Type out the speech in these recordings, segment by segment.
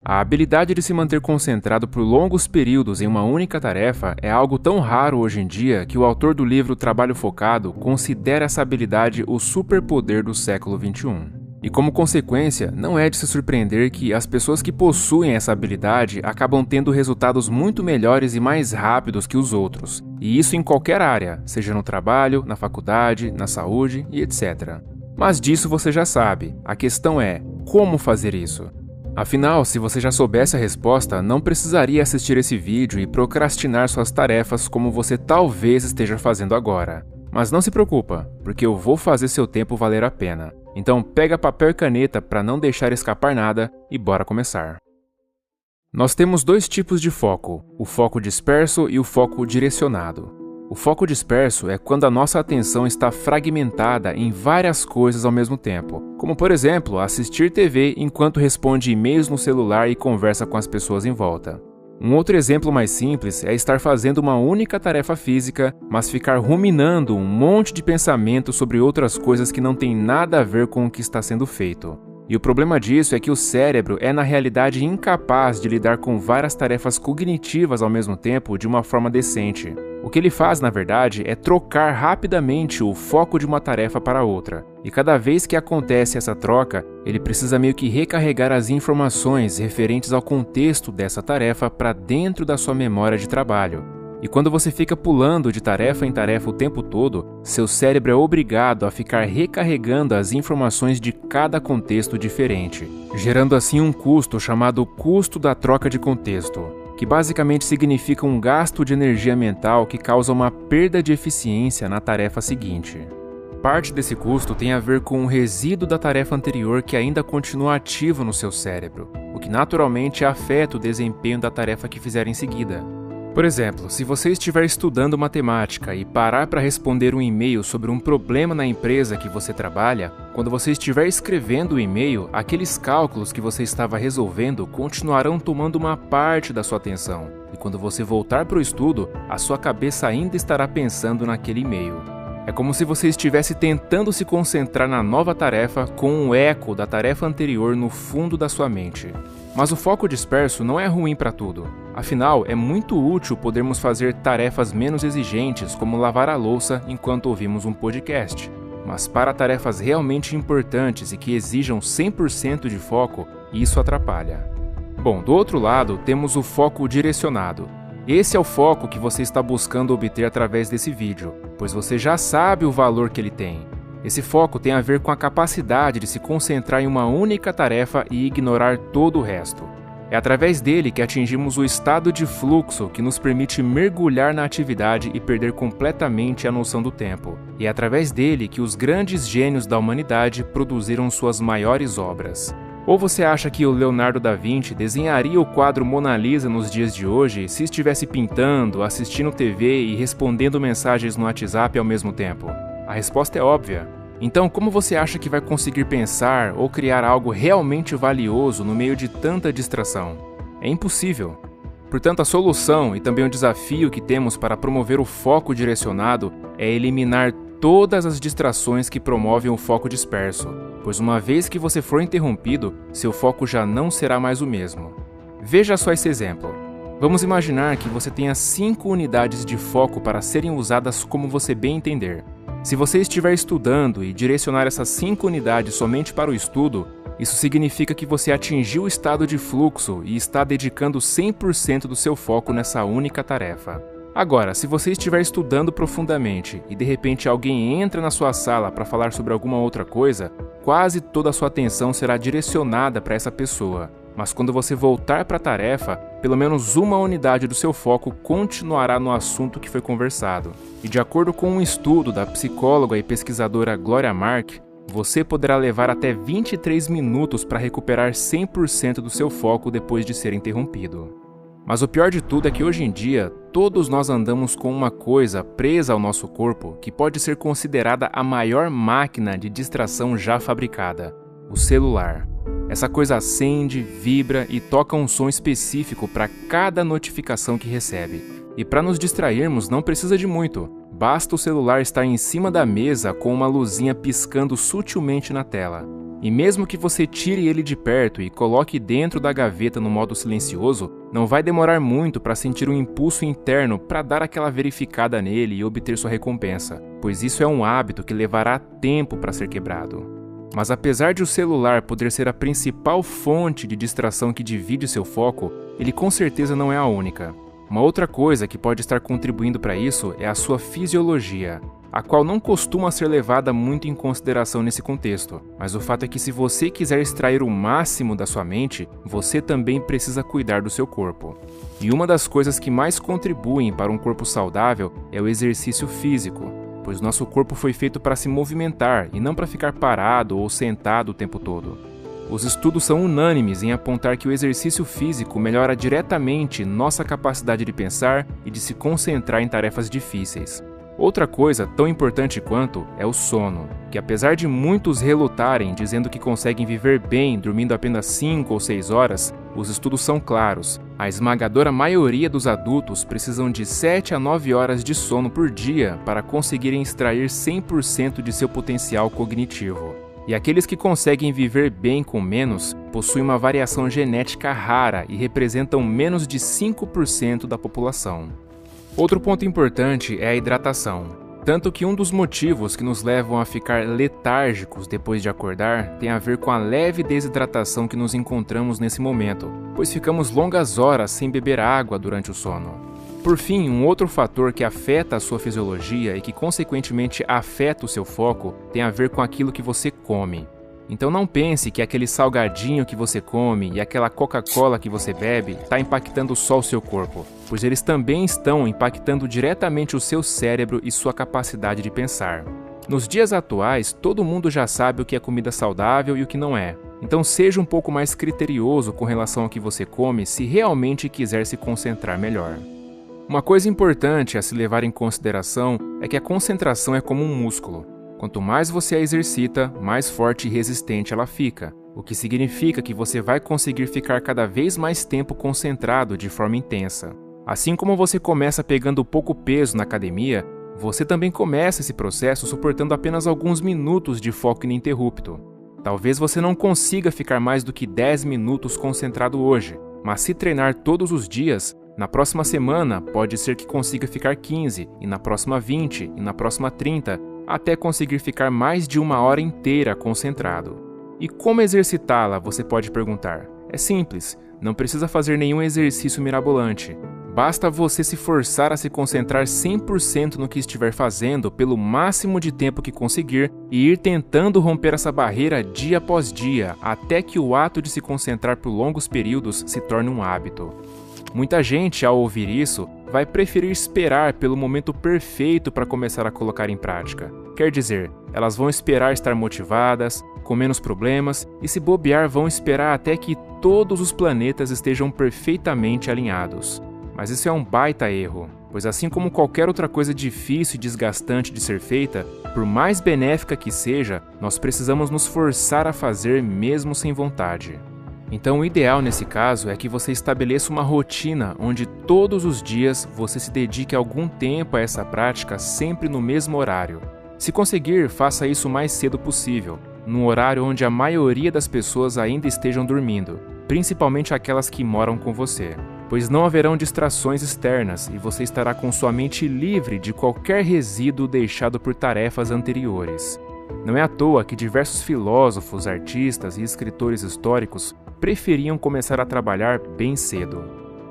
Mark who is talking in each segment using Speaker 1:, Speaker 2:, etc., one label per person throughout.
Speaker 1: A habilidade de se manter concentrado por longos períodos em uma única tarefa é algo tão raro hoje em dia que o autor do livro Trabalho Focado considera essa habilidade o superpoder do século XXI. E como consequência, não é de se surpreender que as pessoas que possuem essa habilidade acabam tendo resultados muito melhores e mais rápidos que os outros. E isso em qualquer área, seja no trabalho, na faculdade, na saúde e etc. Mas disso você já sabe. A questão é, como fazer isso? Afinal, se você já soubesse a resposta, não precisaria assistir esse vídeo e procrastinar suas tarefas como você talvez esteja fazendo agora. Mas não se preocupa, porque eu vou fazer seu tempo valer a pena. Então pega papel e caneta para não deixar escapar nada e bora começar. Nós temos dois tipos de foco, o foco disperso e o foco direcionado. O foco disperso é quando a nossa atenção está fragmentada em várias coisas ao mesmo tempo, como por exemplo, assistir TV enquanto responde e-mails no celular e conversa com as pessoas em volta. Um outro exemplo mais simples é estar fazendo uma única tarefa física, mas ficar ruminando um monte de pensamentos sobre outras coisas que não têm nada a ver com o que está sendo feito. E o problema disso é que o cérebro é na realidade incapaz de lidar com várias tarefas cognitivas ao mesmo tempo de uma forma decente. O que ele faz, na verdade, é trocar rapidamente o foco de uma tarefa para outra. E cada vez que acontece essa troca, ele precisa meio que recarregar as informações referentes ao contexto dessa tarefa para dentro da sua memória de trabalho. E quando você fica pulando de tarefa em tarefa o tempo todo, seu cérebro é obrigado a ficar recarregando as informações de cada contexto diferente, gerando assim um custo chamado custo da troca de contexto, que basicamente significa um gasto de energia mental que causa uma perda de eficiência na tarefa seguinte. Parte desse custo tem a ver com o resíduo da tarefa anterior que ainda continua ativo no seu cérebro, o que naturalmente afeta o desempenho da tarefa que fizer em seguida. Por exemplo, se você estiver estudando matemática e parar para responder um e-mail sobre um problema na empresa que você trabalha, quando você estiver escrevendo o e-mail, aqueles cálculos que você estava resolvendo continuarão tomando uma parte da sua atenção. E quando você voltar para o estudo, a sua cabeça ainda estará pensando naquele e-mail. É como se você estivesse tentando se concentrar na nova tarefa com um eco da tarefa anterior no fundo da sua mente. Mas o foco disperso não é ruim para tudo. Afinal, é muito útil podermos fazer tarefas menos exigentes, como lavar a louça enquanto ouvimos um podcast. Mas para tarefas realmente importantes e que exijam 100% de foco, isso atrapalha. Bom, do outro lado, temos o foco direcionado. Esse é o foco que você está buscando obter através desse vídeo, pois você já sabe o valor que ele tem. Esse foco tem a ver com a capacidade de se concentrar em uma única tarefa e ignorar todo o resto. É através dele que atingimos o estado de fluxo que nos permite mergulhar na atividade e perder completamente a noção do tempo. E é através dele que os grandes gênios da humanidade produziram suas maiores obras. Ou você acha que o Leonardo da Vinci desenharia o quadro Mona Lisa nos dias de hoje se estivesse pintando, assistindo TV e respondendo mensagens no WhatsApp ao mesmo tempo? A resposta é óbvia. Então, como você acha que vai conseguir pensar ou criar algo realmente valioso no meio de tanta distração? É impossível. Portanto, a solução e também o desafio que temos para promover o foco direcionado é eliminar todas as distrações que promovem o foco disperso, pois uma vez que você for interrompido, seu foco já não será mais o mesmo. Veja só esse exemplo. Vamos imaginar que você tenha 5 unidades de foco para serem usadas como você bem entender. Se você estiver estudando e direcionar essas 5 unidades somente para o estudo, isso significa que você atingiu o estado de fluxo e está dedicando 100% do seu foco nessa única tarefa. Agora, se você estiver estudando profundamente e de repente alguém entra na sua sala para falar sobre alguma outra coisa, quase toda a sua atenção será direcionada para essa pessoa. Mas quando você voltar para a tarefa, pelo menos uma unidade do seu foco continuará no assunto que foi conversado. E de acordo com um estudo da psicóloga e pesquisadora Gloria Mark, você poderá levar até 23 minutos para recuperar 100% do seu foco depois de ser interrompido. Mas o pior de tudo é que hoje em dia, todos nós andamos com uma coisa presa ao nosso corpo que pode ser considerada a maior máquina de distração já fabricada: o celular. Essa coisa acende, vibra e toca um som específico para cada notificação que recebe. E para nos distrairmos não precisa de muito. Basta o celular estar em cima da mesa com uma luzinha piscando sutilmente na tela. E mesmo que você tire ele de perto e coloque dentro da gaveta no modo silencioso, não vai demorar muito para sentir um impulso interno para dar aquela verificada nele e obter sua recompensa, pois isso é um hábito que levará tempo para ser quebrado. Mas apesar de o celular poder ser a principal fonte de distração que divide seu foco, ele com certeza não é a única. Uma outra coisa que pode estar contribuindo para isso é a sua fisiologia, a qual não costuma ser levada muito em consideração nesse contexto, mas o fato é que se você quiser extrair o máximo da sua mente, você também precisa cuidar do seu corpo. E uma das coisas que mais contribuem para um corpo saudável é o exercício físico, pois nosso corpo foi feito para se movimentar e não para ficar parado ou sentado o tempo todo. Os estudos são unânimes em apontar que o exercício físico melhora diretamente nossa capacidade de pensar e de se concentrar em tarefas difíceis. Outra coisa tão importante quanto é o sono, que apesar de muitos relutarem dizendo que conseguem viver bem dormindo apenas 5 ou 6 horas, os estudos são claros. A esmagadora maioria dos adultos precisam de 7 a 9 horas de sono por dia para conseguirem extrair 100% de seu potencial cognitivo. E aqueles que conseguem viver bem com menos possuem uma variação genética rara e representam menos de 5% da população. Outro ponto importante é a hidratação, tanto que um dos motivos que nos levam a ficar letárgicos depois de acordar tem a ver com a leve desidratação que nos encontramos nesse momento, pois ficamos longas horas sem beber água durante o sono. Por fim, um outro fator que afeta a sua fisiologia e que consequentemente afeta o seu foco tem a ver com aquilo que você come. Então não pense que aquele salgadinho que você come e aquela Coca-Cola que você bebe está impactando só o seu corpo, pois eles também estão impactando diretamente o seu cérebro e sua capacidade de pensar. Nos dias atuais, todo mundo já sabe o que é comida saudável e o que não é. Então seja um pouco mais criterioso com relação ao que você come se realmente quiser se concentrar melhor. Uma coisa importante a se levar em consideração é que a concentração é como um músculo. Quanto mais você a exercita, mais forte e resistente ela fica, o que significa que você vai conseguir ficar cada vez mais tempo concentrado de forma intensa. Assim como você começa pegando pouco peso na academia, você também começa esse processo suportando apenas alguns minutos de foco ininterrupto. Talvez você não consiga ficar mais do que 10 minutos concentrado hoje, mas se treinar todos os dias, na próxima semana pode ser que consiga ficar 15, e na próxima 20, e na próxima 30, até conseguir ficar mais de 1 hora inteira concentrado. E como exercitá-la, você pode perguntar? É simples, não precisa fazer nenhum exercício mirabolante. Basta você se forçar a se concentrar 100% no que estiver fazendo pelo máximo de tempo que conseguir e ir tentando romper essa barreira dia após dia, até que o ato de se concentrar por longos períodos se torne um hábito. Muita gente, ao ouvir isso, vai preferir esperar pelo momento perfeito para começar a colocar em prática. Quer dizer, elas vão esperar estar motivadas, com menos problemas, e se bobear vão esperar até que todos os planetas estejam perfeitamente alinhados. Mas isso é um baita erro, pois assim como qualquer outra coisa difícil e desgastante de ser feita, por mais benéfica que seja, nós precisamos nos forçar a fazer mesmo sem vontade. Então o ideal nesse caso é que você estabeleça uma rotina onde todos os dias você se dedique algum tempo a essa prática sempre no mesmo horário. Se conseguir, faça isso o mais cedo possível, num horário onde a maioria das pessoas ainda estejam dormindo, principalmente aquelas que moram com você, pois não haverão distrações externas e você estará com sua mente livre de qualquer resíduo deixado por tarefas anteriores. Não é à toa que diversos filósofos, artistas e escritores históricos preferiam começar a trabalhar bem cedo.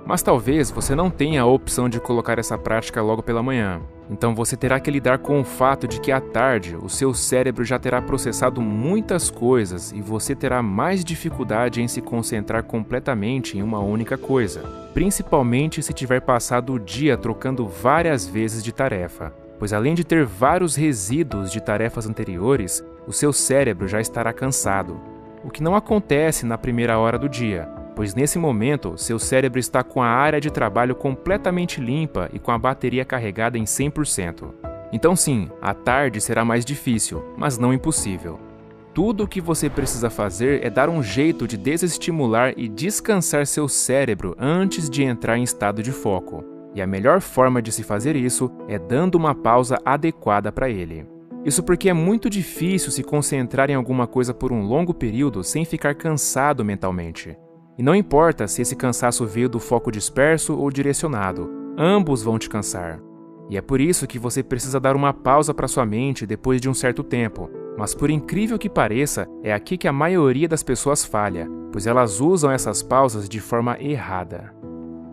Speaker 1: Mas talvez você não tenha a opção de colocar essa prática logo pela manhã. Então você terá que lidar com o fato de que à tarde o seu cérebro já terá processado muitas coisas e você terá mais dificuldade em se concentrar completamente em uma única coisa, principalmente se tiver passado o dia trocando várias vezes de tarefa. Pois além de ter vários resíduos de tarefas anteriores, o seu cérebro já estará cansado, o que não acontece na primeira hora do dia, pois nesse momento seu cérebro está com a área de trabalho completamente limpa e com a bateria carregada em 100%. Então sim, à tarde será mais difícil, mas não impossível. Tudo o que você precisa fazer é dar um jeito de desestimular e descansar seu cérebro antes de entrar em estado de foco. E a melhor forma de se fazer isso é dando uma pausa adequada para ele. Isso porque é muito difícil se concentrar em alguma coisa por um longo período sem ficar cansado mentalmente. E não importa se esse cansaço veio do foco disperso ou direcionado, ambos vão te cansar. E é por isso que você precisa dar uma pausa para sua mente depois de um certo tempo. Mas por incrível que pareça, é aqui que a maioria das pessoas falha, pois elas usam essas pausas de forma errada.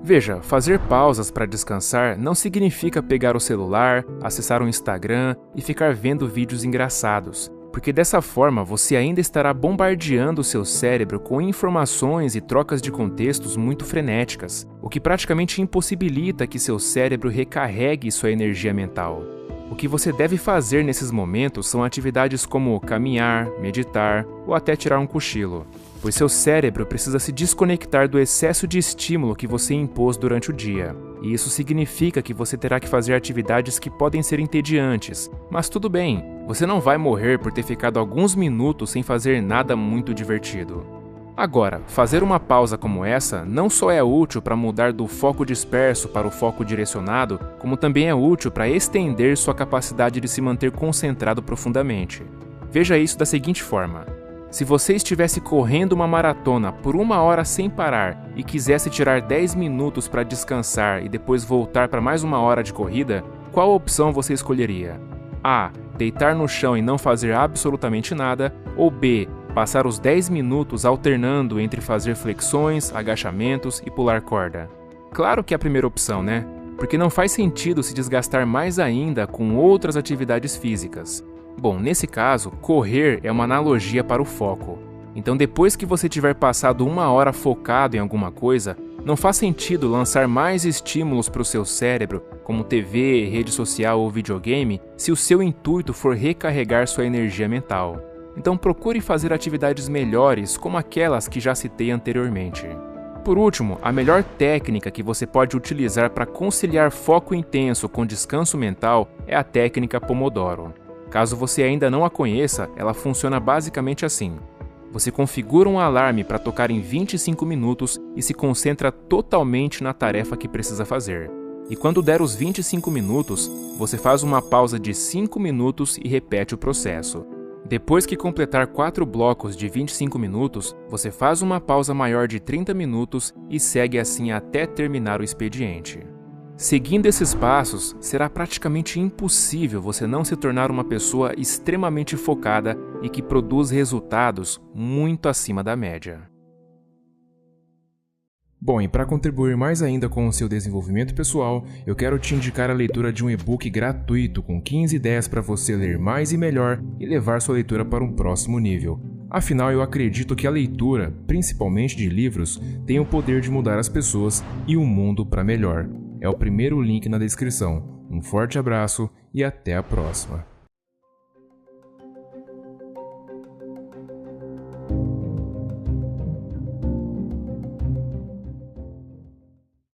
Speaker 1: Veja, fazer pausas para descansar não significa pegar o celular, acessar o Instagram e ficar vendo vídeos engraçados, porque dessa forma você ainda estará bombardeando o seu cérebro com informações e trocas de contextos muito frenéticas, o que praticamente impossibilita que seu cérebro recarregue sua energia mental. O que você deve fazer nesses momentos são atividades como caminhar, meditar ou até tirar um cochilo, pois seu cérebro precisa se desconectar do excesso de estímulo que você impôs durante o dia. E isso significa que você terá que fazer atividades que podem ser entediantes, mas tudo bem, você não vai morrer por ter ficado alguns minutos sem fazer nada muito divertido. Agora, fazer uma pausa como essa não só é útil para mudar do foco disperso para o foco direcionado, como também é útil para estender sua capacidade de se manter concentrado profundamente. Veja isso da seguinte forma: se você estivesse correndo uma maratona por 1 hora sem parar e quisesse tirar 10 minutos para descansar e depois voltar para mais 1 hora de corrida, qual opção você escolheria? A. Deitar no chão e não fazer absolutamente nada, ou B. Passar os 10 minutos alternando entre fazer flexões, agachamentos e pular corda. Claro que é a primeira opção, né? Porque não faz sentido se desgastar mais ainda com outras atividades físicas. Bom, nesse caso, correr é uma analogia para o foco. Então, depois que você tiver passado 1 hora focado em alguma coisa, não faz sentido lançar mais estímulos para o seu cérebro, como TV, rede social ou videogame, se o seu intuito for recarregar sua energia mental. Então procure fazer atividades melhores como aquelas que já citei anteriormente. Por último, a melhor técnica que você pode utilizar para conciliar foco intenso com descanso mental é a técnica Pomodoro. Caso você ainda não a conheça, ela funciona basicamente assim. Você configura um alarme para tocar em 25 minutos e se concentra totalmente na tarefa que precisa fazer. E quando der os 25 minutos, você faz uma pausa de 5 minutos e repete o processo. Depois que completar 4 blocos de 25 minutos, você faz uma pausa maior de 30 minutos e segue assim até terminar o expediente. Seguindo esses passos, será praticamente impossível você não se tornar uma pessoa extremamente focada e que produz resultados muito acima da média. Bom, e para contribuir mais ainda com o seu desenvolvimento pessoal, eu quero te indicar a leitura de um e-book gratuito com 15 ideias para você ler mais e melhor e levar sua leitura para um próximo nível. Afinal, eu acredito que a leitura, principalmente de livros, tem o poder de mudar as pessoas e o mundo para melhor. É o primeiro link na descrição. Um forte abraço e até a próxima.